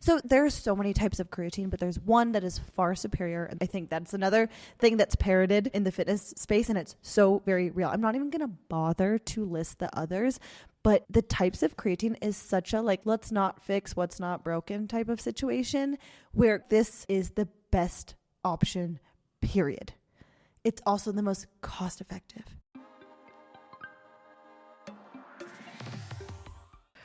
So there's so many types of creatine, but there's one that is far superior. And I think that's another thing that's parroted in the fitness space, and it's so very real. I'm not even going to bother to list the others, but the types of creatine is such a like, let's not fix what's not broken type of situation where this is the best option, period. It's also the most cost effective.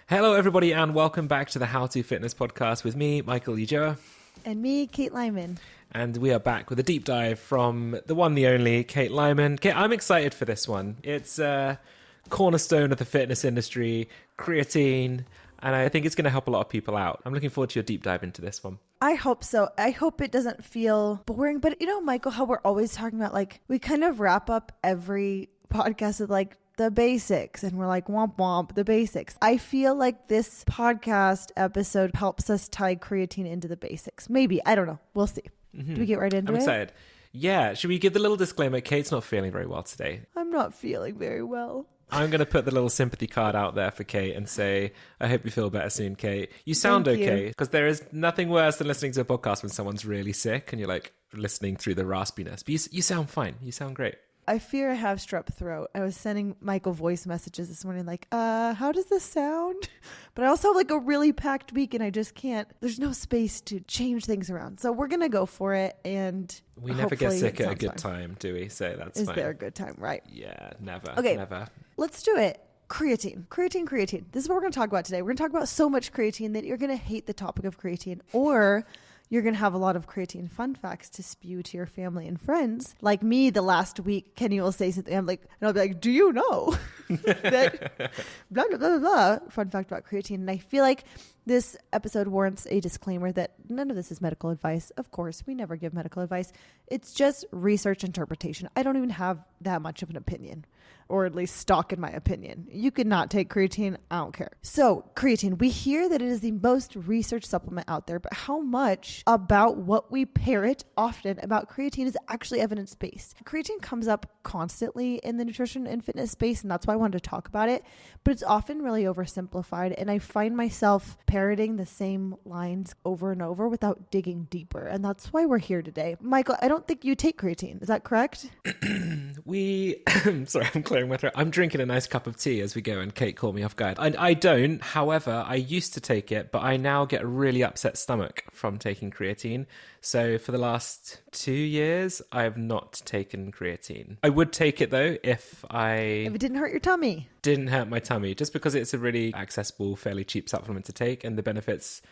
Hello, everybody, and welcome back to the How to Fitness podcast with me, Michael Ujoa. And me, Kate Lyman. And we are back with a deep dive from the one, the only, Kate Lyman. Kate, I'm excited for this one. It's a cornerstone of the fitness industry, creatine, and I think it's going to help a lot of people out. I'm looking forward to your deep dive into this one. I hope so. I hope it doesn't feel boring. But you know, Michael, how we're always talking about, like, we kind of wrap up every podcast with like the basics, and we're like, womp womp, the basics. I feel like this podcast episode helps us tie creatine into the basics. Maybe. I don't know. We'll see. Do we get right into it? I'm excited. Yeah. Should we give the little disclaimer? Kate's not feeling very well today. I'm not feeling very well. I'm going to put the little sympathy card out there for Kate and say, I hope you feel better soon, Kate. You sound okay, because there is nothing worse than listening to a podcast when someone's really sick and you're like listening through the raspiness. But you sound fine. You sound great. I fear I have strep throat. I was sending Michael voice messages this morning like, how does this sound? But I also have like a really packed week and I just can't, there's no space to change things around. So we're going to go for it. And we never get sick at a good time, do we? So that's fine. Is there a good time? Right. Yeah, never. Okay. Never. Let's do it. Creatine. This is what we're going to talk about today. We're going to talk about so much creatine that you're going to hate the topic of creatine, or you're going to have a lot of creatine fun facts to spew to your family and friends. Like me, the last week, Kenny will say something. I'm like, and I'll be like, do you know that blah, blah, blah, blah, fun fact about creatine? And I feel like this episode warrants a disclaimer that none of this is medical advice. Of course, we never give medical advice. It's just research interpretation. I don't even have that much of an opinion, or at least stock in my opinion. You could not take creatine. I don't care. So creatine, we hear that it is the most researched supplement out there, but how much about what we parrot often about creatine is actually evidence-based? Creatine comes up constantly in the nutrition and fitness space, and that's why I wanted to talk about it, but it's often really oversimplified, and I find myself parroting the same lines over and over without digging deeper, and that's why we're here today. Michael, I don't think you take creatine. Is that correct? Sorry, I'm clearing my throat. I'm drinking a nice cup of tea as we go, and Kate called me off guard. I don't. However, I used to take it, but I now get a really upset stomach from taking creatine. So for the last 2 years, I have not taken creatine. I would take it though if it didn't hurt your tummy. Didn't hurt my tummy, just because it's a really accessible, fairly cheap supplement to take, and the benefits.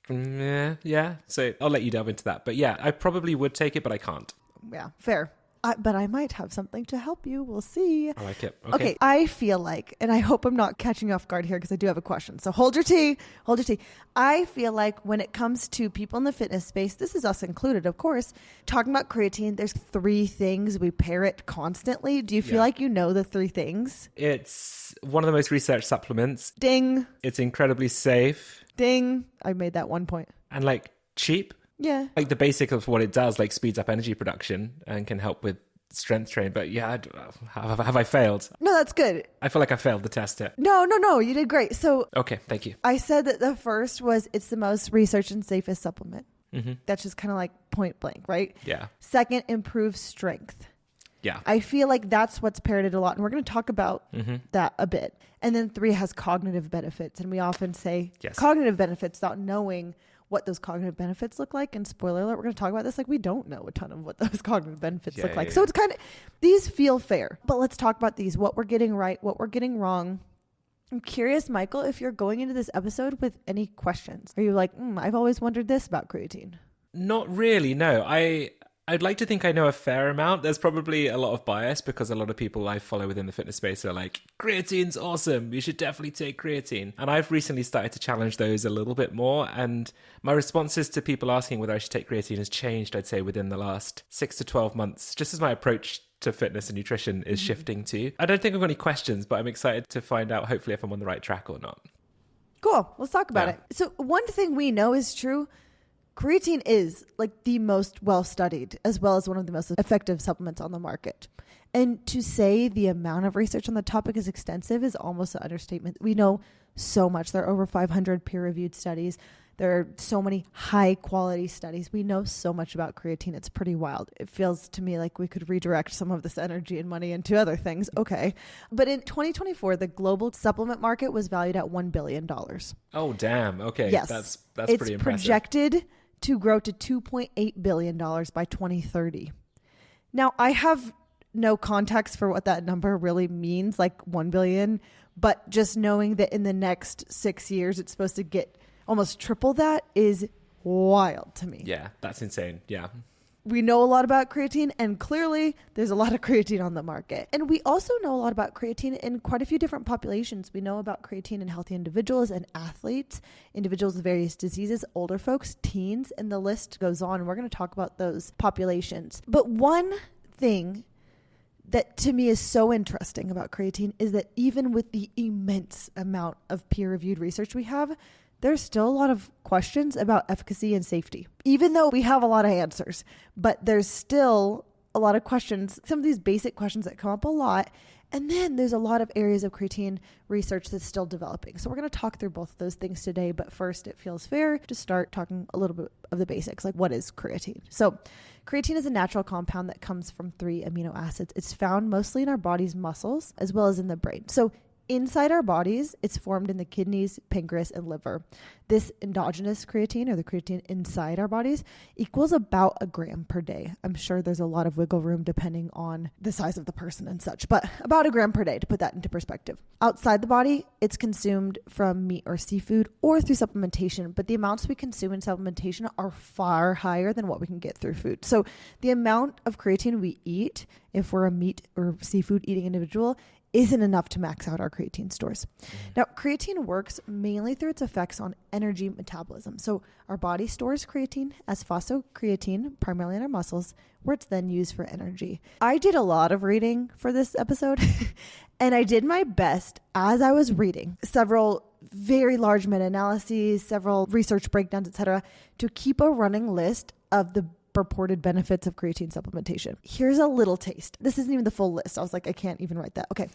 Yeah. So I'll let you delve into that. But yeah, I probably would take it, but I can't. Yeah, fair. But I might have something to help you. We'll see. I like it. Okay. I feel like, and I hope I'm not catching you off guard here because I do have a question. So hold your tea. I feel like when it comes to people in the fitness space, this is us included, of course, talking about creatine, there's 3 things we parrot constantly. Do you feel like you know the 3 things? It's one of the most researched supplements. Ding. It's incredibly safe. Ding. I made that 1 point. And like cheap. Yeah. Like the basic of what it does, like speeds up energy production and can help with strength training. But yeah, have I failed? No, that's good. I feel like I failed the test here. No, you did great. So okay, thank you. I said that the first was it's the most researched and safest supplement. Mm-hmm. That's just kind of like point blank, right? Yeah. Second, improves strength. Yeah. I feel like that's what's parroted a lot. And we're going to talk about that a bit. And then 3 has cognitive benefits. And we often say cognitive benefits without knowing what those cognitive benefits look like. And spoiler alert, we're going to talk about this like we don't know a ton of what those cognitive benefits look like. So it's kind of, these feel fair. But let's talk about these, what we're getting right, what we're getting wrong. I'm curious, Michael, if you're going into this episode with any questions. Are you like, I've always wondered this about creatine? Not really, no. I'd like to think I know a fair amount. There's probably a lot of bias because a lot of people I follow within the fitness space are like, creatine's awesome. You should definitely take creatine. And I've recently started to challenge those a little bit more. And my responses to people asking whether I should take creatine has changed, I'd say, within the last 6 to 12 months, just as my approach to fitness and nutrition is shifting too. I don't think I've got any questions, but I'm excited to find out hopefully if I'm on the right track or not. Cool. Let's talk about it. So one thing we know is true. Creatine is like the most well-studied as well as one of the most effective supplements on the market. And to say the amount of research on the topic is extensive is almost an understatement. We know so much. There are over 500 peer-reviewed studies. There are so many high quality studies. We know so much about creatine. It's pretty wild. It feels to me like we could redirect some of this energy and money into other things. Okay. But in 2024, the global supplement market was valued at $1 billion. Oh, damn. Okay. Yes. That's it's pretty impressive. Projected to grow to $2.8 billion by 2030. Now, I have no context for what that number really means, like 1 billion, but just knowing that in the next 6 years, it's supposed to get almost triple that is wild to me. Yeah, that's insane. Yeah. We know a lot about creatine, and clearly there's a lot of creatine on the market. And we also know a lot about creatine in quite a few different populations. We know about creatine in healthy individuals and athletes, individuals with various diseases, older folks, teens, and the list goes on. We're going to talk about those populations. But one thing that to me is so interesting about creatine is that even with the immense amount of peer-reviewed research we have, there's still a lot of questions about efficacy and safety, even though we have a lot of answers. But there's still a lot of questions, some of these basic questions that come up a lot. And then there's a lot of areas of creatine research that's still developing. So we're going to talk through both of those things today. But first, it feels fair to start talking a little bit of the basics, like what is creatine? So creatine is a natural compound that comes from 3 amino acids. It's found mostly in our body's muscles as well as in the brain. So inside our bodies, it's formed in the kidneys, pancreas, and liver. This endogenous creatine, or the creatine inside our bodies, equals about a gram per day. I'm sure there's a lot of wiggle room depending on the size of the person and such, but about a gram per day to put that into perspective. Outside the body, it's consumed from meat or seafood or through supplementation, but the amounts we consume in supplementation are far higher than what we can get through food. So the amount of creatine we eat, if we're a meat or seafood eating individual, isn't enough to max out our creatine stores. Now, creatine works mainly through its effects on energy metabolism. So our body stores creatine as phosphocreatine, primarily in our muscles, where it's then used for energy. I did a lot of reading for this episode, and I did my best as I was reading several very large meta-analyses, several research breakdowns, etc., to keep a running list of the purported benefits of creatine supplementation. Here's a little taste. This isn't even the full list. I was like, I can't even write that. Okay.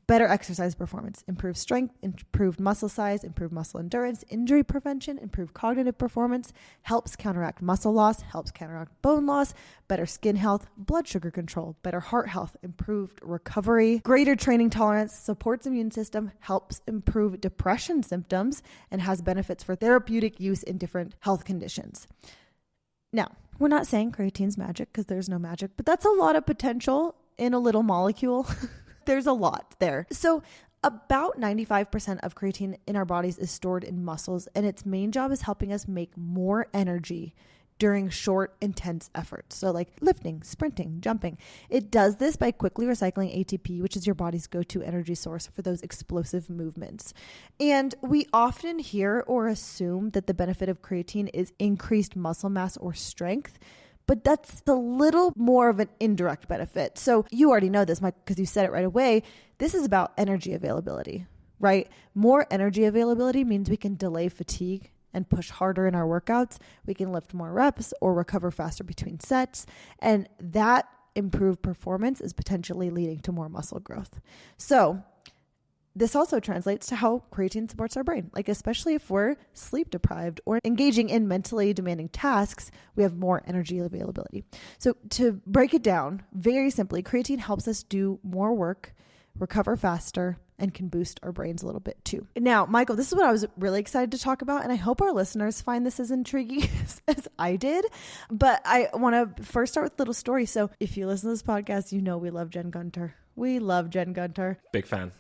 Better exercise performance, improved strength, improved muscle size, improved muscle endurance, injury prevention, improved cognitive performance, helps counteract muscle loss, helps counteract bone loss, better skin health, blood sugar control, better heart health, improved recovery, greater training tolerance, supports immune system, helps improve depression symptoms, and has benefits for therapeutic use in different health conditions. Now, we're not saying creatine's magic because there's no magic, but that's a lot of potential in a little molecule. There's a lot there. So about 95% of creatine in our bodies is stored in muscles, and its main job is helping us make more energy during short, intense efforts. So like lifting, sprinting, jumping. It does this by quickly recycling ATP, which is your body's go-to energy source for those explosive movements. And we often hear or assume that the benefit of creatine is increased muscle mass or strength, but that's a little more of an indirect benefit. So you already know this, Mike, because you said it right away. This is about energy availability, right? More energy availability means we can delay fatigue and push harder in our workouts. We can lift more reps or recover faster between sets. And that improved performance is potentially leading to more muscle growth. So this also translates to how creatine supports our brain. Like, especially if we're sleep deprived or engaging in mentally demanding tasks, we have more energy availability. So to break it down very simply, creatine helps us do more work, recover faster, and can boost our brains a little bit too. Now, Michael, this is what I was really excited to talk about, and I hope our listeners find this as intriguing as I did. But I want to first start with a little story. So if you listen to this podcast, you know we love Jen Gunter. We love Jen Gunter. Big fan.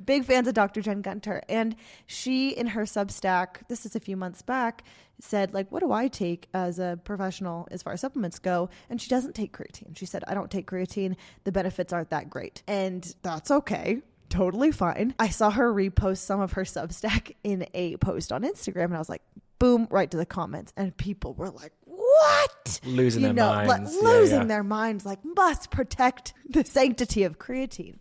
Big fans of Dr. Jen Gunter. And she, in her Substack, this is a few months back, said, like, what do I take as a professional as far as supplements go? And she doesn't take creatine. She said, I don't take creatine. The benefits aren't that great. And that's okay. Totally fine. I saw her repost some of her Substack in a post on Instagram, and I was like, boom, right to the comments. And people were like, what? Losing their minds. Losing their minds, like, must protect the sanctity of creatine.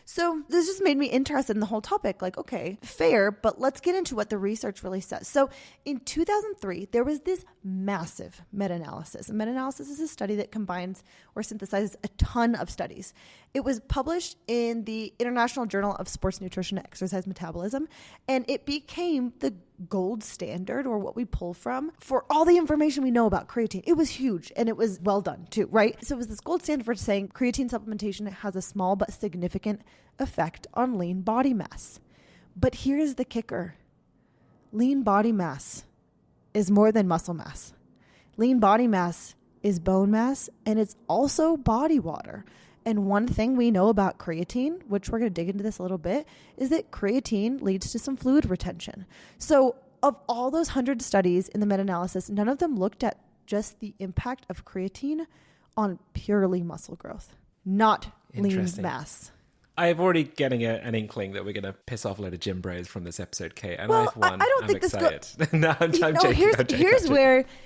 So this just made me interested in the whole topic. Like, okay, fair, but let's get into what the research really says. So in 2003, there was this massive meta-analysis. A meta-analysis is a study that combines or synthesizes a ton of studies. It was published in the International Journal of Sports Nutrition and Exercise Metabolism, and it became the gold standard, or what we pull from for all the information we know about creatine. It was huge, and it was well done too, right? So it was this gold standard for saying creatine supplementation has a small but significant effect on lean body mass. But here's the kicker. Lean body mass is more than muscle mass. Lean body mass is bone mass, and it's also body water. And one thing we know about creatine, which we're going to dig into this a little bit, is that creatine leads to some fluid retention. So of all those 100 studies in the meta-analysis, none of them looked at just the impact of creatine on purely muscle growth, not lean mass. I'm already getting an inkling that we're going to piss off a load of gym bros from this episode, Kate. And well, I've won. I don't I'm think excited. this No, I'm joking.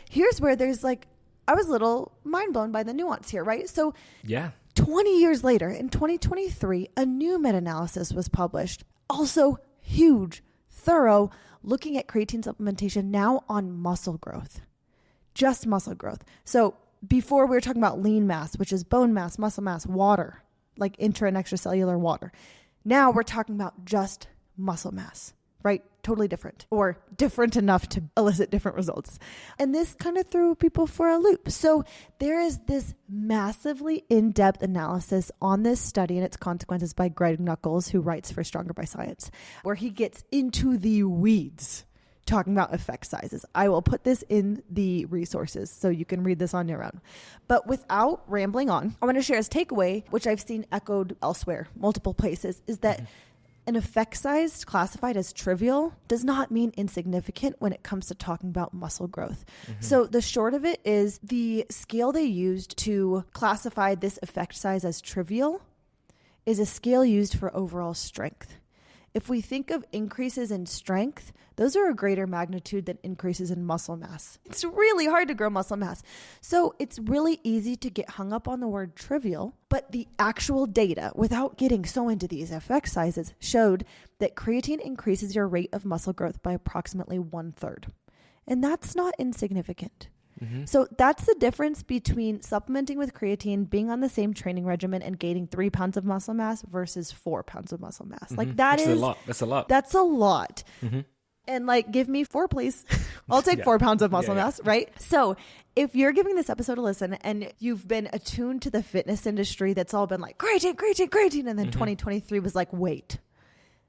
Here's where there's like, I was a little mind blown by the nuance here, right? So yeah. 20 years later, in 2023, a new meta-analysis was published. Also huge, thorough, looking at creatine supplementation now on muscle growth. Just muscle growth. So before we were talking about lean mass, which is bone mass, muscle mass, water, like intra and extracellular water. Now we're talking about just muscle mass, right? Totally different, or different enough to elicit different results. And this kind of threw people for a loop. So there is this massively in-depth analysis on this study and its consequences by Greg Nuckols, who writes for Stronger by Science, where he gets into the weeds talking about effect sizes. I will put this in the resources so you can read this on your own. But without rambling on, I want to share his takeaway, which I've seen echoed elsewhere, multiple places, is that an effect size classified as trivial does not mean insignificant when it comes to talking about muscle growth. So the short of it is the scale they used to classify this effect size as trivial is a scale used for overall strength. If we think of increases in strength, those are a greater magnitude than increases in muscle mass. It's really hard to grow muscle mass. So it's really easy to get hung up on the word trivial, but the actual data, without getting so into these effect sizes, showed that creatine increases your rate of muscle growth by approximately 1/3. And that's not insignificant. So that's the difference between supplementing with creatine, being on the same training regimen, and gaining 3 pounds of muscle mass versus 4 pounds of muscle mass. Like that's a lot. That's a lot. And like, give me 4, please. I'll take 4 pounds of muscle mass, right? So if you're giving this episode a listen and you've been attuned to the fitness industry that's all been like, creatine, and then 2023 was like, wait,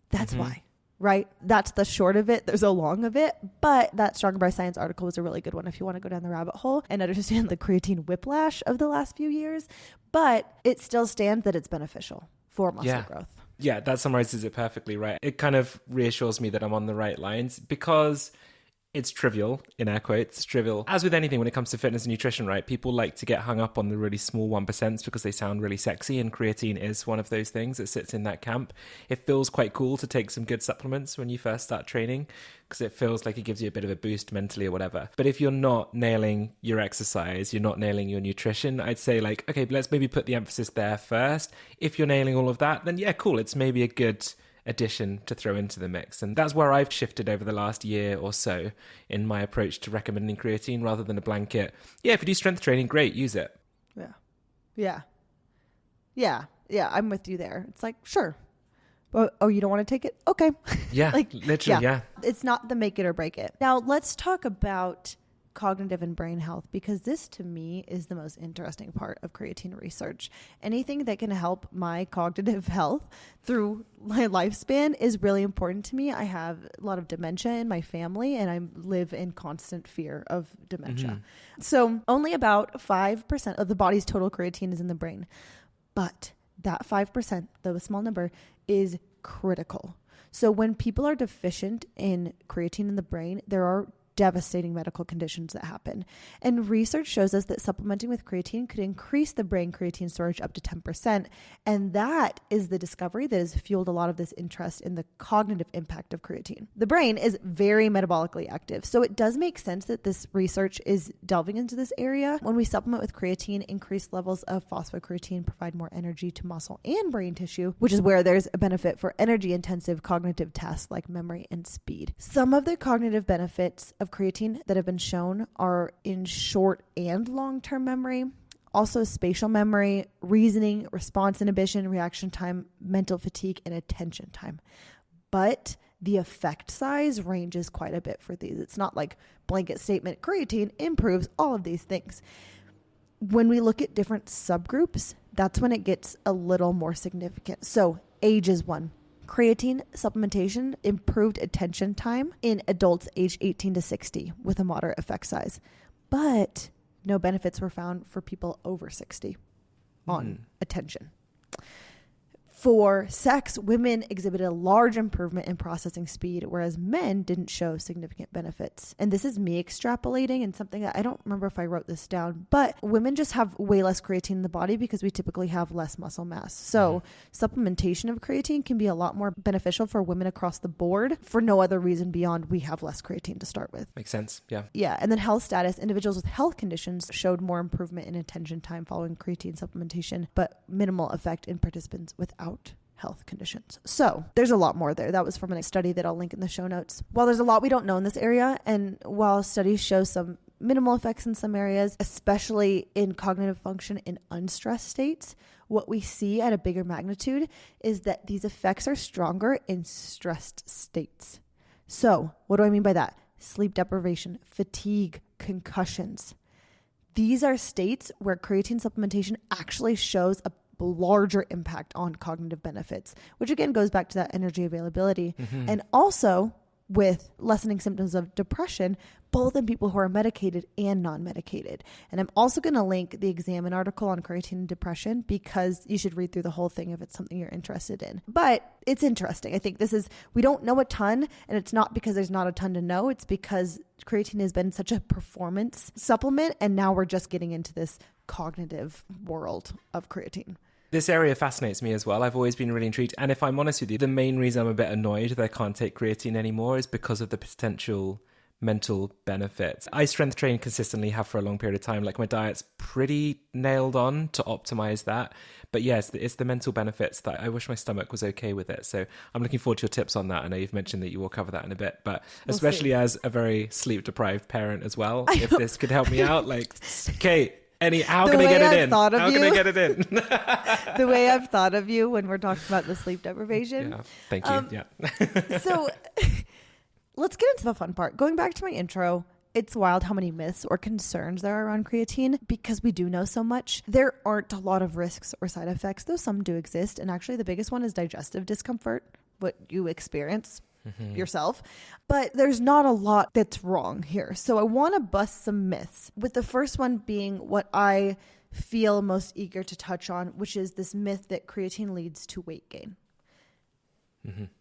that's why. Right? That's the short of it. There's a long of it. But that Stronger by Science article was a really good one if you want to go down the rabbit hole and understand the creatine whiplash of the last few years. But it still stands that it's beneficial for muscle growth. Yeah, that summarizes it perfectly, right? It kind of reassures me that I'm on the right lines because it's trivial, in air quotes, trivial. As with anything when it comes to fitness and nutrition, right? People like to get hung up on the really small 1% because they sound really sexy, and creatine is one of those things that sits in that camp. It feels quite cool to take some good supplements when you first start training because it feels like it gives you a bit of a boost mentally or whatever. But if you're not nailing your exercise, you're not nailing your nutrition, I'd say like, okay, let's maybe put the emphasis there first. If you're nailing all of that, then yeah, cool. It's maybe a good addition to throw into the mix. And that's where I've shifted over the last year or so in my approach to recommending creatine rather than a blanket. Yeah, if you do strength training, great, use it. Yeah, I'm with you there. It's like, sure. But, oh, you don't want to take it? Okay. Yeah, like literally, yeah. It's not the make it or break it. Now, let's talk about cognitive and brain health, because this to me is the most interesting part of creatine research. Anything that can help my cognitive health through my lifespan is really important to me. I have a lot of dementia in my family and I live in constant fear of dementia. So only about 5% of the body's total creatine is in the brain. But that 5%, though a small number, is critical. So when people are deficient in creatine in the brain, there are devastating medical conditions that happen. And research shows us that supplementing with creatine could increase the brain creatine storage up to 10%. And that is the discovery that has fueled a lot of this interest in the cognitive impact of creatine. The brain is very metabolically active, so it does make sense that this research is delving into this area. When we supplement with creatine, increased levels of phosphocreatine provide more energy to muscle and brain tissue, which is where there's a benefit for energy-intensive cognitive tasks like memory and speed. Some of the cognitive benefits of creatine that have been shown are in short and long-term memory, also spatial memory, reasoning, response inhibition, reaction time, mental fatigue, and attention time. But the effect size ranges quite a bit for these. It's not like blanket statement, creatine improves all of these things. When we look at different subgroups, that's when it gets a little more significant. So age is one. Creatine supplementation improved attention time in adults aged 18 to 60 with a moderate effect size. But no benefits were found for people over 60 on attention. For sex, women exhibited a large improvement in processing speed, whereas men didn't show significant benefits. And this is me extrapolating and something that I don't remember if I wrote this down, but women just have way less creatine in the body because we typically have less muscle mass. So supplementation of creatine can be a lot more beneficial for women across the board for no other reason beyond we have less creatine to start with. Makes sense. Yeah. Yeah. And then health status, individuals with health conditions showed more improvement in attention time following creatine supplementation, but minimal effect in participants without health conditions. So there's a lot more there. That was from a study that I'll link in the show notes. While there's a lot we don't know in this area, and while studies show some minimal effects in some areas, especially in cognitive function in unstressed states, what we see at a bigger magnitude is that these effects are stronger in stressed states. So what do I mean by that? Sleep deprivation, fatigue, concussions. These are states where creatine supplementation actually shows a larger impact on cognitive benefits, which again goes back to that energy availability. And also with lessening symptoms of depression, both in people who are medicated and non-medicated. And I'm also going to link the Examine article on creatine and depression because you should read through the whole thing if it's something you're interested in. But it's interesting. I think we don't know a ton, and it's not because there's not a ton to know. It's because creatine has been such a performance supplement, and now we're just getting into this cognitive world of creatine. This area fascinates me as well. I've always been really intrigued. And if I'm honest with you, the main reason I'm a bit annoyed that I can't take creatine anymore is because of the potential mental benefits. I strength train consistently, have for a long period of time. Like my diet's pretty nailed on to optimize that. But yes, it's the mental benefits that I wish my stomach was okay with it. So I'm looking forward to your tips on that. I know you've mentioned that you will cover that in a bit, but especially as a very sleep deprived parent as well, if this could help me out, like, Kate, how can I get it in? How can I get it in? The way I've thought of you when we're talking about the sleep deprivation. Yeah, thank you. So let's get into the fun part. Going back to my intro, it's wild how many myths or concerns there are around creatine because we do know so much. There aren't a lot of risks or side effects, though some do exist. And actually the biggest one is digestive discomfort, what you experience yourself. But there's not a lot that's wrong here. So I want to bust some myths, with the first one being what I feel most eager to touch on, which is this myth that creatine leads to weight gain.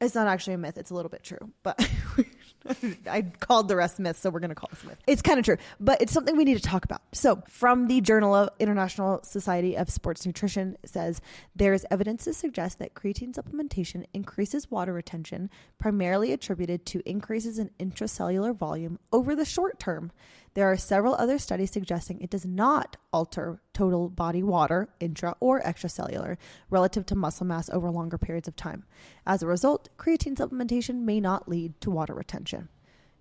It's not actually a myth. It's a little bit true, but I called the rest myths, so we're going to call this myth. It's kind of true, but it's something we need to talk about. So from the Journal of International Society of Sports Nutrition, it says there is evidence to suggest that creatine supplementation increases water retention, primarily attributed to increases in intracellular volume over the short term. There are several other studies suggesting it does not alter total body water, intra or extracellular, relative to muscle mass over longer periods of time. As a result, creatine supplementation may not lead to water retention.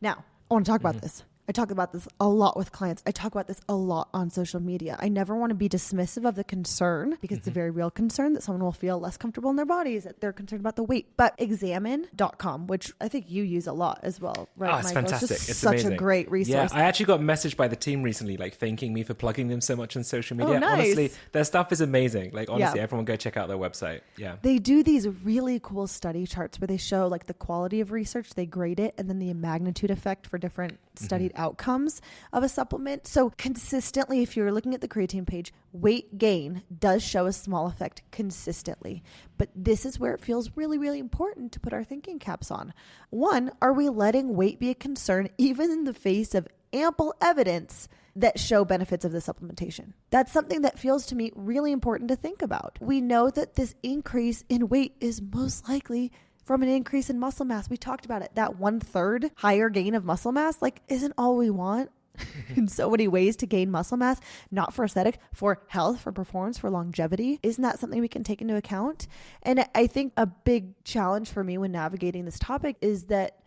Now, I want to talk about this. I talk about this a lot with clients. I talk about this a lot on social media. I never want to be dismissive of the concern because it's a very real concern that someone will feel less comfortable in their bodies, that they're concerned about the weight. But examine.com, which I think you use a lot as well, right? Oh, it's Michael? fantastic. It's it's such amazing. A great resource. Yeah, I actually got messaged by the team recently, like thanking me for plugging them so much on social media. Oh, nice. Honestly, their stuff is amazing. Like, honestly, everyone go check out their website. Yeah. They do these really cool study charts where they show like the quality of research, they grade it, and then the magnitude effect for different studied outcomes of a supplement. So consistently, if you're looking at the creatine page, weight gain does show a small effect consistently. But this is where it feels really, really important to put our thinking caps on. One, are we letting weight be a concern even in the face of ample evidence that show benefits of the supplementation? That's something that feels to me really important to think about. We know that this increase in weight is most likely from an increase in muscle mass. We talked about it. That 1/3 higher gain of muscle mass, like, isn't all we want in so many ways to gain muscle mass, not for aesthetic, for health, for performance, for longevity. Isn't that something we can take into account? And I think a big challenge for me when navigating this topic is that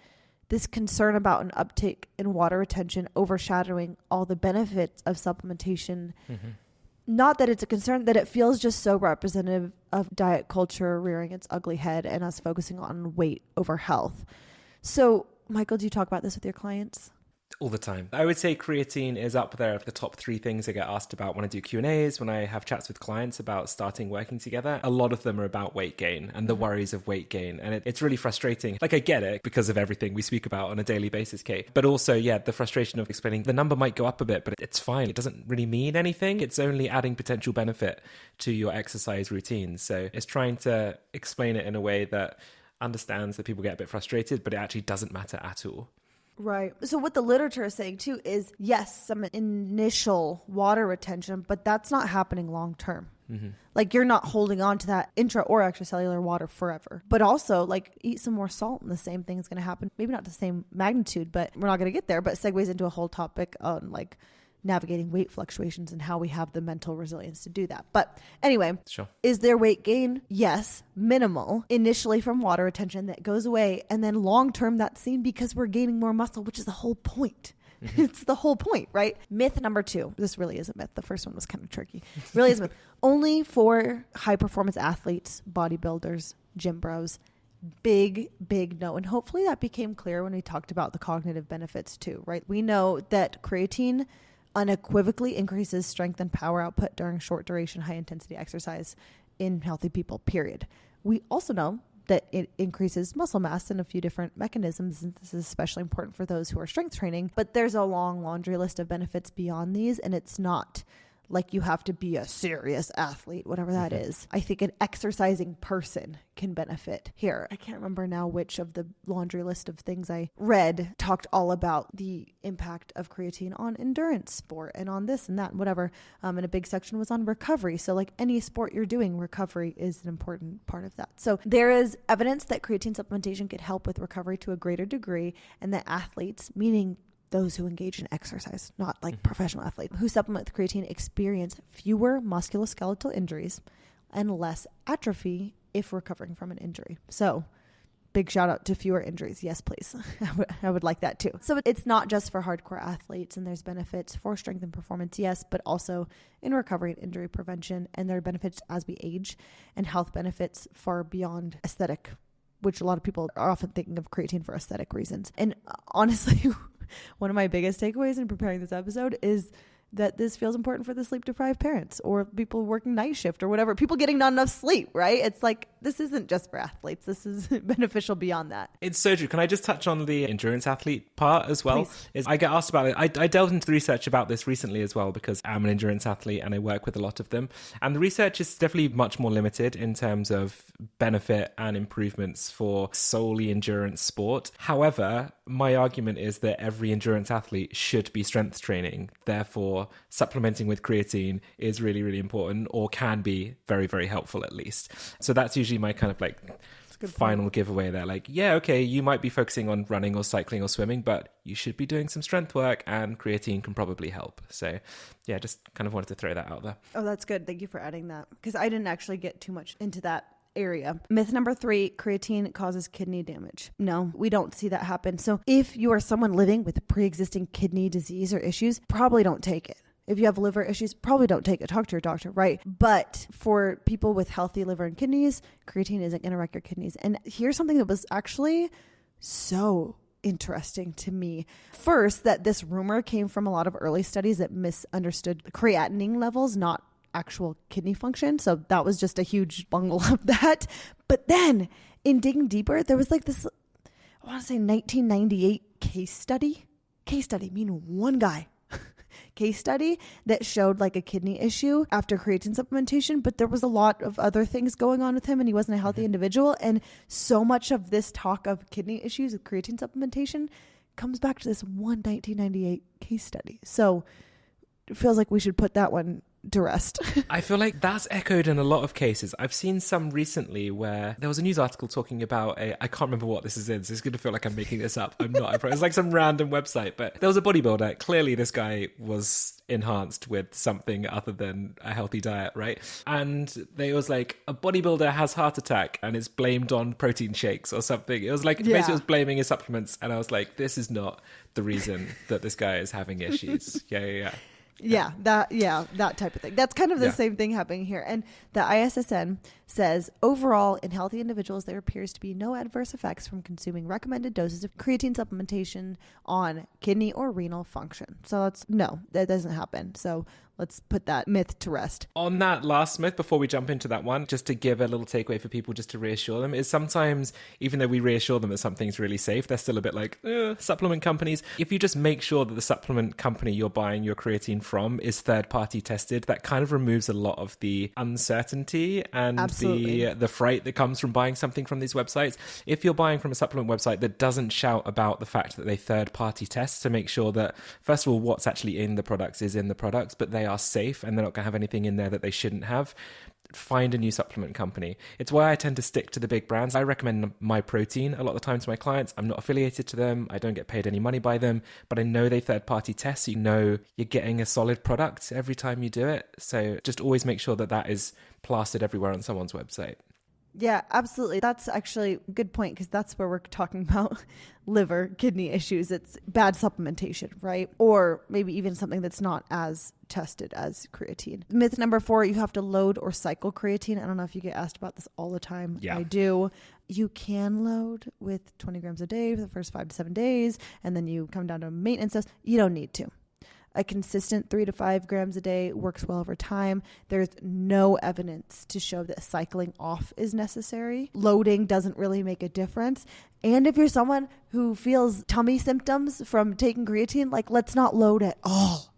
this concern about an uptick in water retention overshadowing all the benefits of supplementation. Not that it's a concern, that it feels just so representative of diet culture rearing its ugly head and us focusing on weight over health. So, Michael, do you talk about this with your clients? All the time. I would say creatine is up there of the top 3 things I get asked about when I do Q&As, when I have chats with clients about starting working together. A lot of them are about weight gain and the worries of weight gain. And it's really frustrating. Like, I get it because of everything we speak about on a daily basis, Kate. But also, the frustration of explaining the number might go up a bit, but it's fine. It doesn't really mean anything. It's only adding potential benefit to your exercise routine. So it's trying to explain it in a way that understands that people get a bit frustrated, but it actually doesn't matter at all. Right. So what the literature is saying too is, yes, some initial water retention, but that's not happening long term. Mm-hmm. Like, you're not holding on to that intra or extracellular water forever. But also, like, eat some more salt and the same thing is going to happen. Maybe not the same magnitude, but we're not going to get there. But segues into a whole topic on, like, navigating weight fluctuations and how we have the mental resilience to do that. But anyway, sure. Is there weight gain? Yes, minimal initially from water retention that goes away. And then long term that's seen because we're gaining more muscle, which is the whole point. Mm-hmm. It's the whole point, right? Myth number 2. This really is a myth. The first one was kind of tricky. Really is a myth. Only for high performance athletes, bodybuilders, gym bros. Big no. And hopefully that became clear when we talked about the cognitive benefits too, right? We know that creatine unequivocally increases strength and power output during short duration, high intensity exercise in healthy people, period. We also know that it increases muscle mass in a few different mechanisms. And this is especially important for those who are strength training, but there's a long laundry list of benefits beyond these. And it's not like you have to be a serious athlete, whatever that is. I think an exercising person can benefit here. I can't remember now which of the laundry list of things I read talked all about the impact of creatine on endurance sport and on this and that and whatever. And a big section was on recovery. So like any sport you're doing, recovery is an important part of that. So there is evidence that creatine supplementation could help with recovery to a greater degree, and that athletes, meaning those who engage in exercise, not like professional athletes, who supplement with creatine experience fewer musculoskeletal injuries and less atrophy if recovering from an injury. So big shout out to fewer injuries. Yes, please. I would like that too. So it's not just for hardcore athletes, and there's benefits for strength and performance, yes, but also in recovery and injury prevention. And there are benefits as we age, and health benefits far beyond aesthetic, which a lot of people are often thinking of creatine for aesthetic reasons. And honestly, one of my biggest takeaways in preparing this episode is that this feels important for the sleep deprived parents or people working night shift or whatever, people getting not enough sleep, right? It's like, this isn't just for athletes. This is beneficial beyond that. It's so true. Can I just touch on the endurance athlete part as well? Please. I get asked about it. I delved into the research about this recently as well, because I'm an endurance athlete and I work with a lot of them. And the research is definitely much more limited in terms of benefit and improvements for solely endurance sport. However, my argument is that every endurance athlete should be strength training. Therefore, supplementing with creatine is really, really important, or can be very, very helpful at least. So that's usually my kind of like final giveaway there. Like, yeah, okay, you might be focusing on running or cycling or swimming, but you should be doing some strength work, and creatine can probably help. So yeah, just kind of wanted to throw that out there. Oh, that's good. Thank you for adding that, because I didn't actually get too much into that area. Myth number 3, creatine causes kidney damage. No, we don't see that happen. So if you are someone living with pre-existing kidney disease or issues, probably don't take it. If you have liver issues, probably don't take it. Talk to your doctor, right? But for people with healthy liver and kidneys, creatine isn't going to wreck your kidneys. And here's something that was actually so interesting to me. First, that this rumor came from a lot of early studies that misunderstood creatinine levels, not actual kidney function. So that was just a huge bungle of that. But then in digging deeper, there was like this, I want to say 1998 case study, meaning one guy, case study that showed like a kidney issue after creatine supplementation, but there was a lot of other things going on with him and he wasn't a healthy individual. And so much of this talk of kidney issues with creatine supplementation comes back to this one 1998 case study. So it feels like we should put that one to rest. I feel like that's echoed in a lot of cases. I've seen some recently where there was a news article talking about I can't remember what this is in, so it's going to feel like I'm making this up. I'm not. It's like some random website, but there was a bodybuilder. Clearly this guy was enhanced with something other than a healthy diet, right? And they was like, a bodybuilder has heart attack and it's blamed on protein shakes or something. It was like, basically it was blaming his supplements. And I was like, this is not the reason that this guy is having issues. Yeah. That type of thing. That's kind of the same thing happening here. And the ISSN says overall in healthy individuals, there appears to be no adverse effects from consuming recommended doses of creatine supplementation on kidney or renal function. So that doesn't happen. So let's put that myth to rest. On that last myth, before we jump into that one, just to give a little takeaway for people, just to reassure them, is sometimes, even though we reassure them that something's really safe, they're still a bit like, supplement companies. If you just make sure that the supplement company you're buying your creatine from is third-party tested, that kind of removes a lot of the uncertainty and the fright that comes from buying something from these websites. If you're buying from a supplement website that doesn't shout about the fact that they third-party test to make sure that, first of all, what's actually in the products is in the products, but they are safe and they're not going to have anything in there that they shouldn't have, find a new supplement company. It's why I tend to stick to the big brands. I recommend MyProtein a lot of the time to my clients. I'm not affiliated to them. I don't get paid any money by them, but I know they third-party test, so you know you're getting a solid product every time you do it. So just always make sure that that is plastered everywhere on someone's website. Yeah, absolutely. That's actually a good point, because that's where we're talking about liver, kidney issues. It's bad supplementation, right? Or maybe even something that's not as tested as creatine. Myth number 4, you have to load or cycle creatine. I don't know if you get asked about this all the time. Yeah. I do. You can load with 20 grams a day for the first 5 to 7 days, and then you come down to maintenance dose. You don't need to. A consistent 3 to 5 grams a day works well over time. There's no evidence to show that cycling off is necessary. Loading doesn't really make a difference. And if you're someone who feels tummy symptoms from taking creatine, let's not load at all.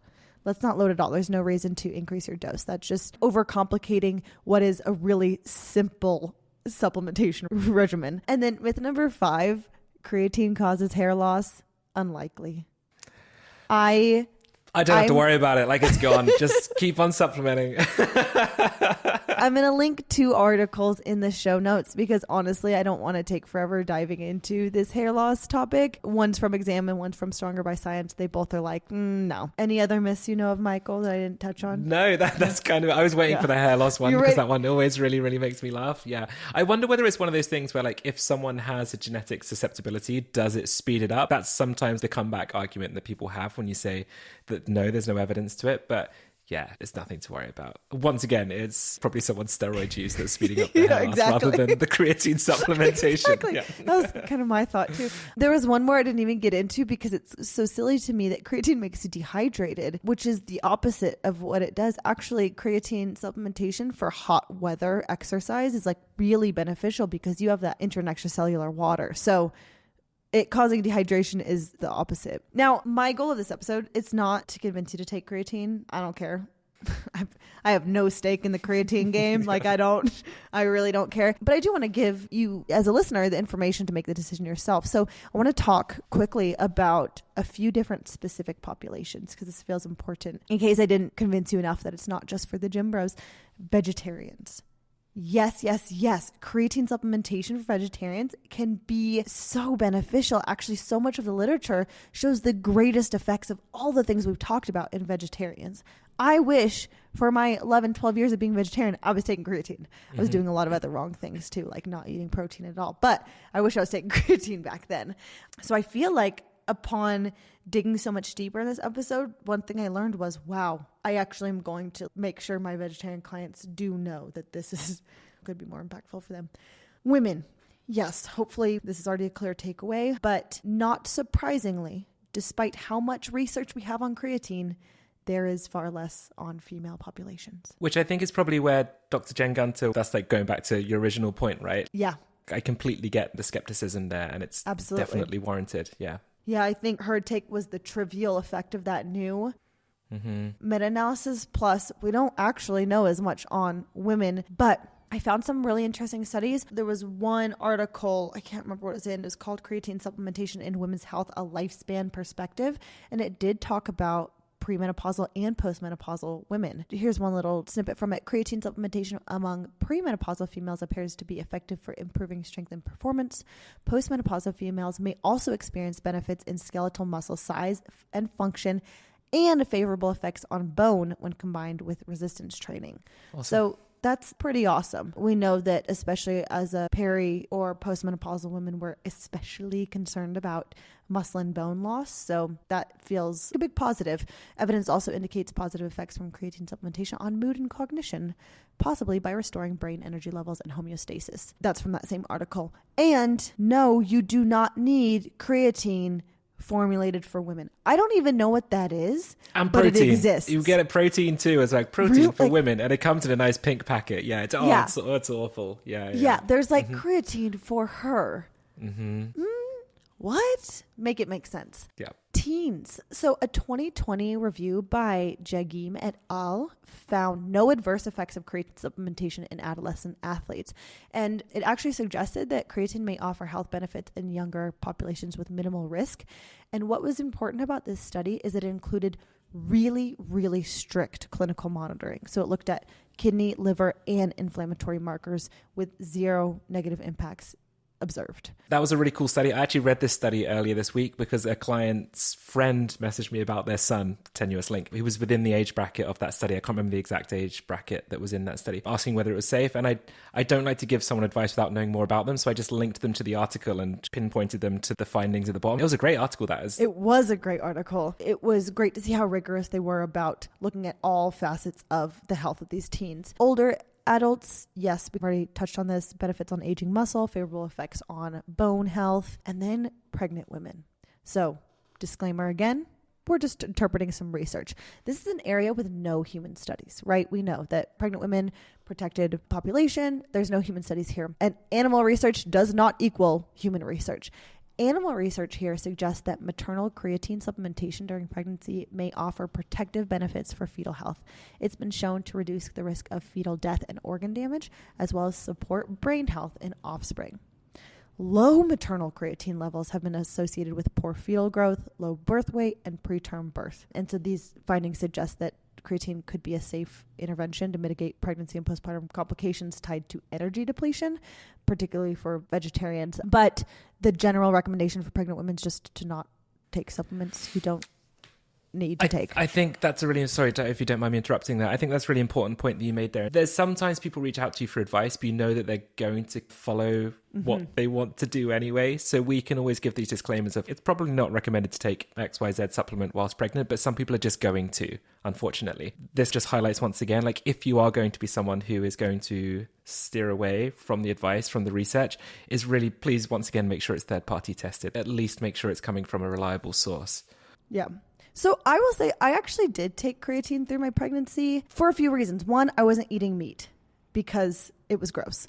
Let's not load at all. There's no reason to increase your dose. That's just overcomplicating what is a really simple supplementation regimen. And then myth number 5, creatine causes hair loss. Unlikely. I don't have to worry about it. It's gone. Just keep on supplementing. I'm going to link 2 articles in the show notes, because honestly, I don't want to take forever diving into this hair loss topic. One's from Exam and one's from Stronger by Science. They both are no. Any other myths you know of, Michael, that I didn't touch on? No, that's kind of, I was waiting for the hair loss one, because that one always really, really makes me laugh. Yeah. I wonder whether it's one of those things where if someone has a genetic susceptibility, does it speed it up? That's sometimes the comeback argument that people have when you say that no, there's no evidence to it. But yeah, it's nothing to worry about. Once again, it's probably someone's steroid use that's speeding up the hair loss rather than the creatine supplementation. Exactly. Yeah. That was kind of my thought too. There was one more I didn't even get into, because it's so silly to me that creatine makes you dehydrated, which is the opposite of what it does. Actually, creatine supplementation for hot weather exercise is really beneficial, because you have that enter extracellular water. So it causing dehydration is the opposite. Now, my goal of this episode, it's not to convince you to take creatine. I don't care. I have no stake in the creatine game. I really don't care. But I do want to give you, as a listener, the information to make the decision yourself. So I want to talk quickly about a few different specific populations, because this feels important, in case I didn't convince you enough that it's not just for the gym bros. Vegetarians. Yes. Creatine supplementation for vegetarians can be so beneficial. Actually, so much of the literature shows the greatest effects of all the things we've talked about in vegetarians. I wish for my 11, 12 years of being vegetarian, I was taking creatine. I was doing a lot of other wrong things too, like not eating protein at all. But I wish I was taking creatine back then. So I feel like upon digging so much deeper in this episode, one thing I learned was, wow, I actually am going to make sure my vegetarian clients do know that this is could be more impactful for them. Women, yes, hopefully this is already a clear takeaway, but not surprisingly, despite how much research we have on creatine, there is far less on female populations. Which I think is probably where Dr. Jen Gunter, that's going back to your original point, right? Yeah. I completely get the skepticism there, and it's definitely warranted. Yeah. Yeah, I think her take was the trivial effect of that new meta-analysis. Plus, we don't actually know as much on women, but I found some really interesting studies. There was one article, I can't remember what it was in. It was called Creatine Supplementation in Women's Health, a Lifespan Perspective. And it did talk about premenopausal and postmenopausal women. Here's one little snippet from it. Creatine supplementation among premenopausal females appears to be effective for improving strength and performance. Postmenopausal females may also experience benefits in skeletal muscle size and function, and favorable effects on bone when combined with resistance training. Awesome. So That's pretty awesome. We know that especially as a peri or postmenopausal women, we're especially concerned about muscle and bone loss. So that feels a big positive. Evidence also indicates positive effects from creatine supplementation on mood and cognition, possibly by restoring brain energy levels and homeostasis. That's from that same article. And no, you do not need creatine formulated for women. I don't even know what that is, and but protein. It exists. You get it protein too. It's like protein for women, and it comes in a nice pink packet. Yeah, it's awful. Yeah. There's like creatine for her. What? Make it make sense. Yeah. Teens. So a 2020 review by Jagim et al. Found no adverse effects of creatine supplementation in adolescent athletes. And it actually suggested that creatine may offer health benefits in younger populations with minimal risk. And what was important about this study is it included really, really strict clinical monitoring. So it looked at kidney, liver, and inflammatory markers with zero negative impacts observed. That was a really cool study. I actually read this study earlier this week because a client's friend messaged me about their son, tenuous link. He was within the age bracket of that study. I can't remember the exact age bracket that was in that study, asking whether it was safe. And I don't like to give someone advice without knowing more about them. So I just linked them to the article and pinpointed them to the findings at the bottom. It was a great article, that is. It was a great article. It was great to see how rigorous they were about looking at all facets of the health of these teens. Older adults, yes, we've already touched on this, benefits on aging muscle, favorable effects on bone health, and then pregnant women. So, disclaimer again, we're just interpreting some research. This is an area with no human studies, right? We know that pregnant women, protected population, there's no human studies here. And animal research does not equal human research. Animal research here suggests that maternal creatine supplementation during pregnancy may offer protective benefits for fetal health. It's been shown to reduce the risk of fetal death and organ damage, as well as support brain health in offspring. Low maternal creatine levels have been associated with poor fetal growth, low birth weight, and preterm birth. And so these findings suggest that creatine could be a safe intervention to mitigate pregnancy and postpartum complications tied to energy depletion, particularly for vegetarians. But the general recommendation for pregnant women is just to not take supplements you don't need to take. I think that's a really, sorry if you don't mind me interrupting that. I think that's a really important point that you made there. There's sometimes people reach out to you for advice, but you know that they're going to follow what they want to do anyway. So we can always give these disclaimers of it's probably not recommended to take XYZ supplement whilst pregnant, but some people are just going to, unfortunately. This just highlights once again, like if you are going to be someone who is going to steer away from the advice, from the research, is really, please once again, make sure it's third party tested. At least make sure it's coming from a reliable source. Yeah. So I will say I actually did take creatine through my pregnancy for a few reasons. One, I wasn't eating meat because it was gross.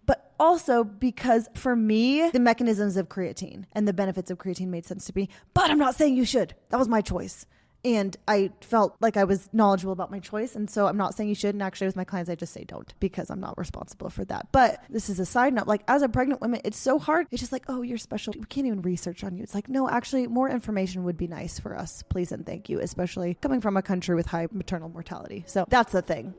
But also because for me, the mechanisms of creatine and the benefits of creatine made sense to me. But I'm not saying you should. That was my choice. And I felt like I was knowledgeable about my choice. And so I'm not saying you should. And actually with my clients, I just say don't because I'm not responsible for that. But this is a side note. Like as a pregnant woman, it's so hard. It's just like, oh, you're special. We can't even research on you. It's like, no, actually more information would be nice for us. Please and thank you, especially coming from a country with high maternal mortality. So that's the thing.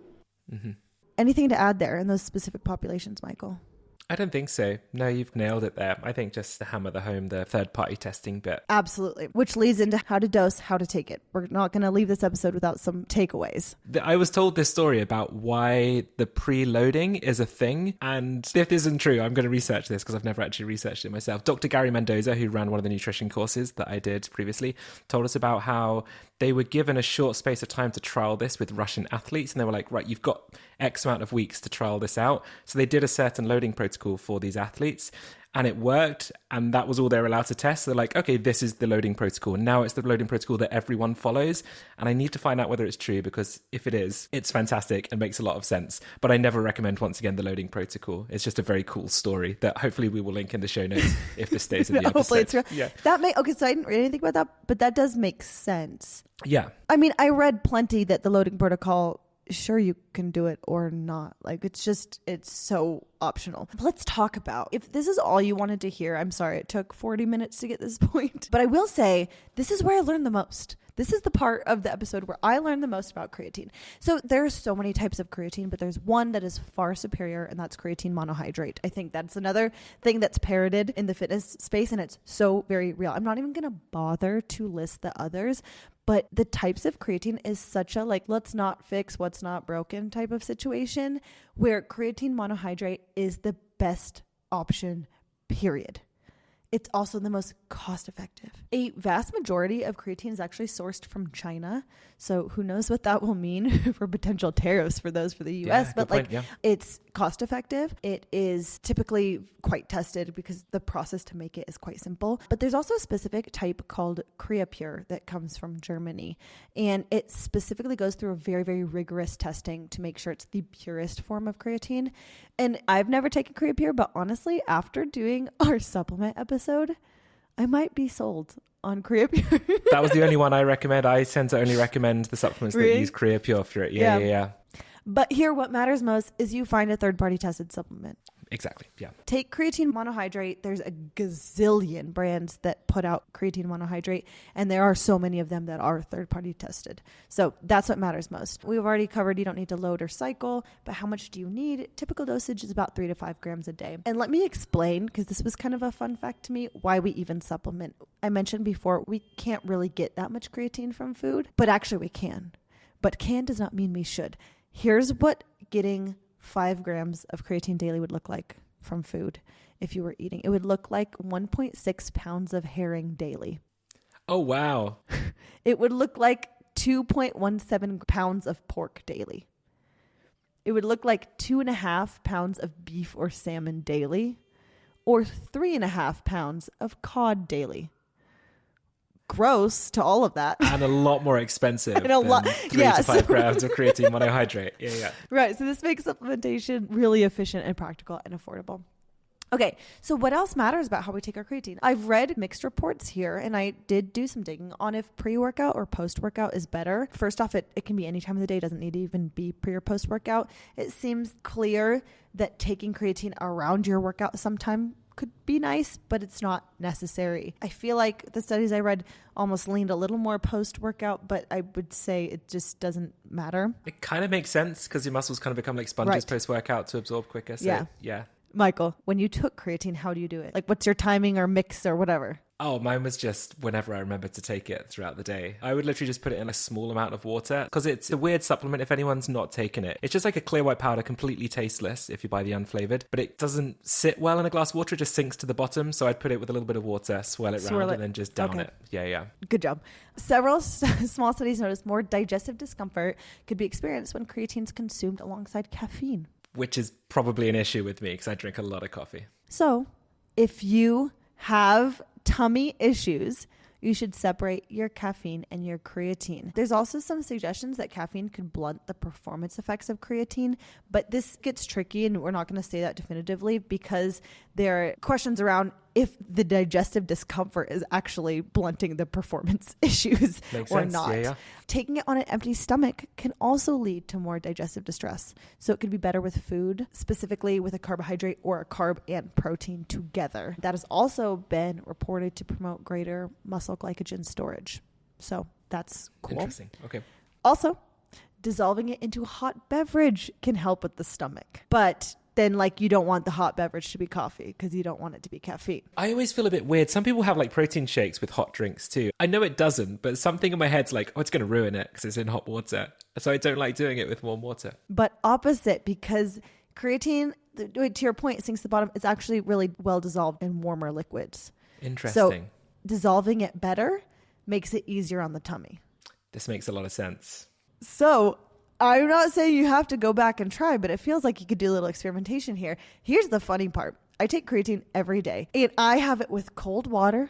Mm-hmm. Anything to add there in those specific populations, Michael? I don't think so. No, you've nailed it there. I think just to hammer home the third-party testing bit. Absolutely. Which leads into how to dose, how to take it. We're not going to leave this episode without some takeaways. I was told this story about why the preloading is a thing. And if this isn't true, I'm going to research this because I've never actually researched it myself. Dr. Gary Mendoza, who ran one of the nutrition courses that I did previously, told us about how they were given a short space of time to trial this with Russian athletes. And they were like, right, you've got X amount of weeks to trial this out. So they did a certain loading protocol for these athletes and it worked. And that was all they're allowed to test. So they're like, okay, this is the loading protocol. Now it's the loading protocol that everyone follows. And I need to find out whether it's true because if it is, it's fantastic and makes a lot of sense. But I never recommend, once again, the loading protocol. It's just a very cool story that hopefully we will link in the show notes if this stays in the episode. Hopefully it's real. Yeah. Okay, so I didn't read anything about that, but that does make sense. Yeah. I mean, I read plenty that the loading protocol, sure, you can do it or not. Like, it's so optional. Let's talk about, if this is all you wanted to hear, I'm sorry, it took 40 minutes to get this point. But I will say, this is where I learned the most. This is the part of the episode where I learned the most about creatine. So there's so many types of creatine, but there's one that is far superior, and that's creatine monohydrate. I think that's another thing that's parroted in the fitness space, and it's so very real. I'm not even going to bother to list the others, But the types of creatine is such a like, let's not fix what's not broken type of situation where creatine monohydrate is the best option, period. It's also the most cost effective. A vast majority of creatine is actually sourced from China. So who knows what that will mean for potential tariffs for those for the US. But it's cost effective. It is typically quite tested because the process to make it is quite simple. But there's also a specific type called Creapure that comes from Germany. And it specifically goes through a very, very rigorous testing to make sure it's the purest form of creatine. And I've never taken Creapure, but honestly, after doing our supplement episode, I might be sold on Creapure. That was the only one I recommend. I tend to only recommend the supplements that use Creapure for it. Yeah. But here, what matters most is you find a third-party tested supplement. Exactly. Yeah. Take creatine monohydrate. There's a gazillion brands that put out creatine monohydrate, and there are so many of them that are third-party tested. So that's what matters most. We've already covered you don't need to load or cycle, but how much do you need? Typical dosage is about 3 to 5 grams a day. And let me explain, because this was kind of a fun fact to me, why we even supplement. I mentioned before, we can't really get that much creatine from food, but actually we can. But can does not mean we should. Here's what getting 5 grams of creatine daily would look like from food if you were eating. It would look like 1.6 pounds of herring daily. Oh, wow. It would look like 2.17 pounds of pork daily. It would look like 2.5 pounds of beef or salmon daily, or 3.5 pounds of cod daily. Gross to all of that. And a lot more expensive and a than lot, 3 to 5 grams of creatine monohydrate. Yeah. Right. So this makes supplementation really efficient and practical and affordable. Okay. So what else matters about how we take our creatine? I've read mixed reports here, and I did do some digging on if pre-workout or post-workout is better. First off, it can be any time of the day. It doesn't need to even be pre or post-workout. It seems clear that taking creatine around your workout sometime could be nice, but it's not necessary. I feel like the studies I read almost leaned a little more post-workout, but I would say it just doesn't matter. It kind of makes sense because your muscles kind of become like sponges post-workout to absorb quicker. So, yeah. Michael, when you took creatine, how do you do it? Like, what's your timing or mix or whatever? Oh, mine was just whenever I remembered to take it throughout the day. I would literally just put it in a small amount of water because it's a weird supplement if anyone's not taken it. It's just like a clear white powder, completely tasteless if you buy the unflavored, but it doesn't sit well in a glass of water. It just sinks to the bottom. So I'd put it with a little bit of water, swirl it around, and then just down it. Yeah. Good job. Several small studies noticed more digestive discomfort could be experienced when creatine is consumed alongside caffeine. Which is probably an issue with me because I drink a lot of coffee. So if you have tummy issues, you should separate your caffeine and your creatine. There's also some suggestions that caffeine could blunt the performance effects of creatine, but this gets tricky and we're not going to say that definitively because there are questions around if the digestive discomfort is actually blunting the performance issues or not. Yeah. Taking it on an empty stomach can also lead to more digestive distress. So it could be better with food, specifically with a carbohydrate or a carb and protein together. That has also been reported to promote greater muscle glycogen storage. So that's cool. Interesting. Okay. Also, dissolving it into a hot beverage can help with the stomach. But then you don't want the hot beverage to be coffee because you don't want it to be caffeine. I always feel a bit weird. Some people have protein shakes with hot drinks too. I know it doesn't, but something in my head's like, oh, it's going to ruin it because it's in hot water. So I don't like doing it with warm water. But opposite, because creatine, to your point, it sinks to the bottom. It's actually really well dissolved in warmer liquids. Interesting. So dissolving it better makes it easier on the tummy. This makes a lot of sense. So I'm not saying you have to go back and try, but it feels like you could do a little experimentation here. Here's the funny part. I take creatine every day, and I have it with cold water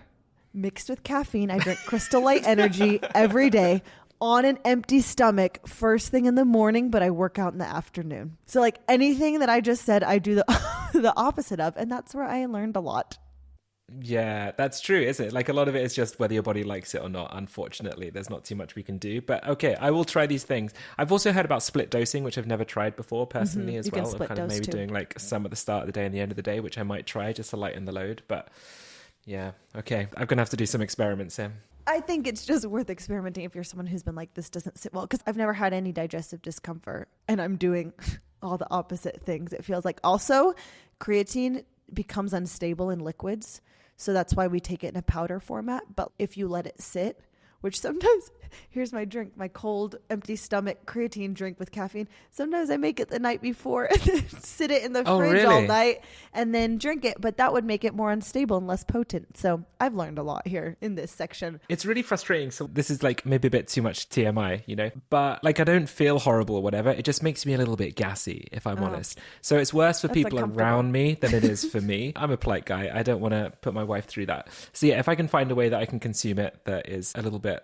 mixed with caffeine. I drink Crystal Light Energy every day on an empty stomach first thing in the morning, but I work out in the afternoon. So anything that I just said, I do the opposite of, and that's where I learned a lot. Yeah, that's true, isn't it? A lot of it is just whether your body likes it or not. Unfortunately, there's not too much we can do. But okay, I will try these things. I've also heard about split dosing, which I've never tried before personally as well. Kind of maybe doing some at the start of the day and the end of the day, which I might try just to lighten the load. But yeah, okay. I'm going to have to do some experiments here. I think it's just worth experimenting if you're someone who's been this doesn't sit well, because I've never had any digestive discomfort and I'm doing all the opposite things. It feels like also creatine becomes unstable in liquids. So that's why we take it in a powder format. But if you let it sit which sometimes, here's my drink, my cold, empty stomach creatine drink with caffeine. Sometimes I make it the night before and then sit it in the fridge all night and then drink it. But that would make it more unstable and less potent. So I've learned a lot here in this section. It's really frustrating. So this is like maybe a bit too much TMI, you know, but like I don't feel horrible or whatever. It just makes me a little bit gassy, if I'm honest. So it's worse for people around me than it is for me. I'm a polite guy. I don't want to put my wife through that. So yeah, if I can find a way that I can consume it that is a little bit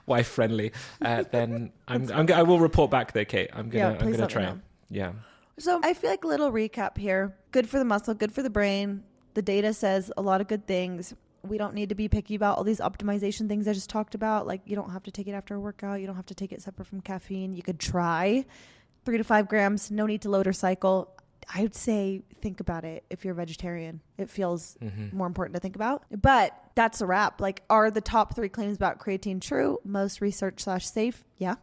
wife friendly, then I will report back though, Kate. I'm gonna try it. Yeah. So I feel like a little recap here. Good for the muscle, good for the brain. The data says a lot of good things. We don't need to be picky about all these optimization things I just talked about. Like you don't have to take it after a workout. You don't have to take it separate from caffeine. You could try 3 to 5 grams. No need to load or cycle. I would say think about it if you're a vegetarian. It feels more important to think about. But that's a wrap. Like, are the top 3 claims about creatine true? Most research / safe? Yeah.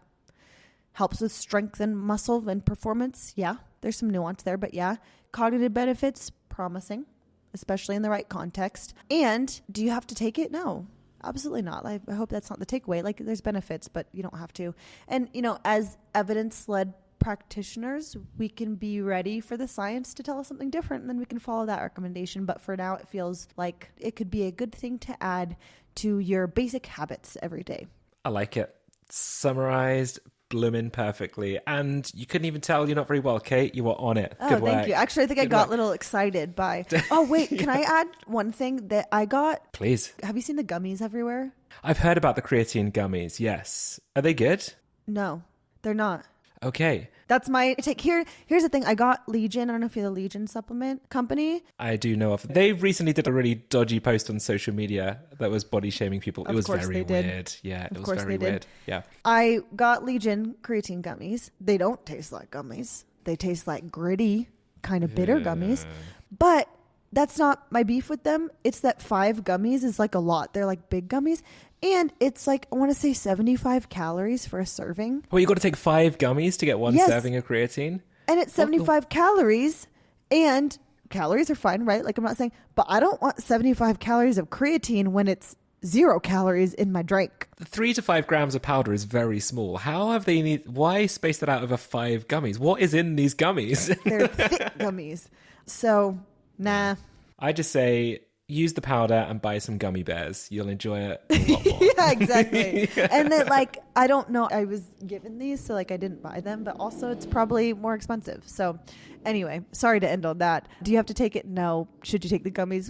Helps with strength and muscle and performance? Yeah. There's some nuance there, but yeah. Cognitive benefits? Promising, especially in the right context. And do you have to take it? No. Absolutely not. I hope that's not the takeaway. Like, there's benefits, but you don't have to. And, you know, as evidence-led practitioners, we can be ready for the science to tell us something different, and then we can follow that recommendation. But for now, it feels like it could be a good thing to add to your basic habits every day. I like it. Summarized blooming perfectly. And you couldn't even tell you're not very well, Kate. You were on it. Oh, good work. Thank you. Actually, I think I got a little excited by... Oh, wait. Can I add one thing that I got? Please. Have you seen the gummies everywhere? I've heard about the creatine gummies, yes. Are they good? No, they're not. Okay. That's my take. Here's the thing. I got Legion. I don't know if you're the Legion supplement company. I do know of. They recently did a really dodgy post on social media that was body shaming people. It was very weird. Yeah, it was very weird. Yeah. I got Legion creatine gummies. They don't taste like gummies. They taste like gritty, kind of bitter gummies. But that's not my beef with them. It's that 5 gummies is like a lot. They're like big gummies. And it's like, I want to say 75 calories for a serving. Well, you got to take 5 gummies to get one serving of creatine? And it's 75 calories. And calories are fine, right? Like I'm not saying, but I don't want 75 calories of creatine when it's 0 calories in my drink. 3 to 5 grams of powder is very small. How have they why space that out over 5 gummies? What is in these gummies? They're thick gummies. So, nah. I just say... use the powder and buy some gummy bears. You'll enjoy it a lot more. Yeah, exactly. And then, like, I don't know. I was given these, so, like, I didn't buy them. But also, it's probably more expensive. So, anyway, sorry to end on that. Do you have to take it? No. Should you take the gummies?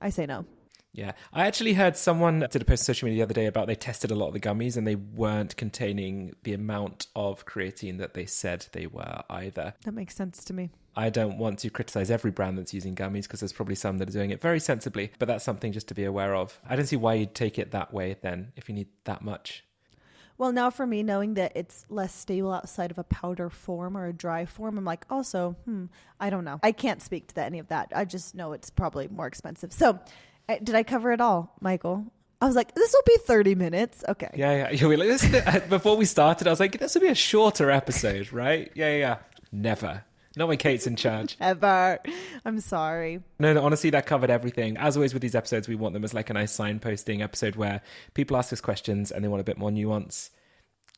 I say no. Yeah. I actually heard someone did a post on social media the other day about they tested a lot of the gummies and they weren't containing the amount of creatine that they said they were either. That makes sense to me. I don't want to criticize every brand that's using gummies because there's probably some that are doing it very sensibly, but that's something just to be aware of. I don't see why you'd take it that way then if you need that much. Well, now for me, knowing that it's less stable outside of a powder form or a dry form, I'm like, also, I don't know. I can't speak to any of that. I just know it's probably more expensive. So did I cover it all, Michael? I was like, this will be 30 minutes. Okay. Yeah. You'll be like, before we started, I was like, this will be a shorter episode, right? Yeah. Never. Not when Kate's in charge. Ever. I'm sorry. No, honestly, that covered everything. As always with these episodes, we want them as like a nice signposting episode where people ask us questions and they want a bit more nuance.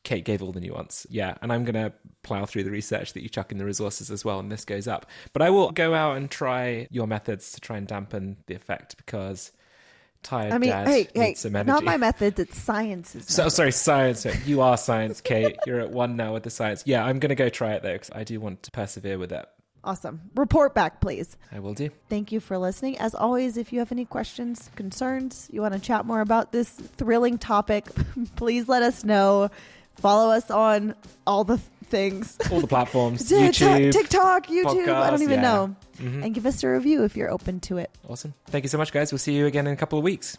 Kate gave all the nuance. Yeah, and I'm going to plow through the research that you chuck in the resources as well, and this goes up. But I will go out and try your methods to try and dampen the effect because... tired dad needs some energy. Not my methods, it's science's So sorry, science. You are science, Kate. You're at one now with the science. Yeah, I'm going to go try it though because I do want to persevere with it. Awesome. Report back, please. I will do. Thank you for listening. As always, if you have any questions, concerns, you want to chat more about this thrilling topic, please let us know. Follow us on all the things. All the platforms. YouTube. TikTok, YouTube. Podcasts, I don't even know. And give us a review if you're open to it. Awesome. Thank you so much, guys. We'll see you again in a couple of weeks.